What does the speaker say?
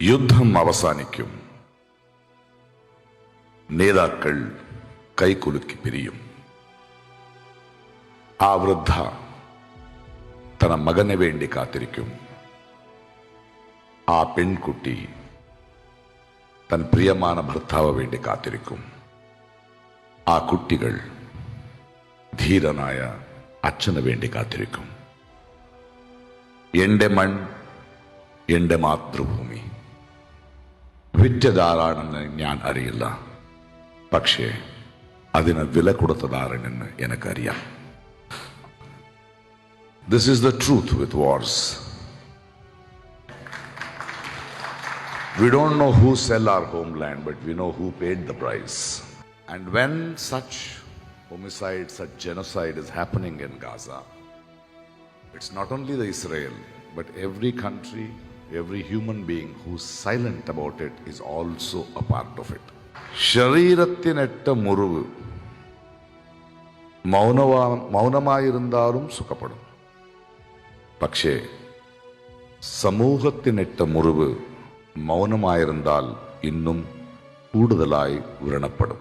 യുദ്ധം അവസാനിക്കും. നേതാക്കൾ കൈകുലുക്കി പിരിയും. ആ വൃദ്ധ തന മകന് വേണ്ടി കാത്തിരിക്കും. ആ പെൺകുട്ടി തൻ പ്രിയமான ഭർത്താവ് വേണ്ടി കാത്തിരിക്കും. ആ കുട്ടികൾ ധീരനായ അച്ഛന് വേണ്ടി കാത്തിരിക്കും. എന്റെ മൺ, എന്റെ മാതൃഭൂമി വിറ്റതാരാണെന്ന് ഞാൻ അറിയില്ല. പക്ഷേ അതിന് വില കൊടുത്തതാരാണെന്ന് എനിക്കറിയാം. This is the truth with wars. We don't know who sell our homeland, but we know who paid the price. And when such homicide, such genocide is happening in Gaza, it's not only the Israel, but every country, every human being who's silent about it is also a part of it. ശരീരത്തിനെട്ട മുറിവ് മൗനമായിരുന്നാലും സുഖപ്പെടും. പക്ഷേ സമൂഹത്തിനെട്ട മുറിവ് മൗനമായിരുന്നാൽ ഇന്നും കൂടുതലായി വ്രണപ്പെടും.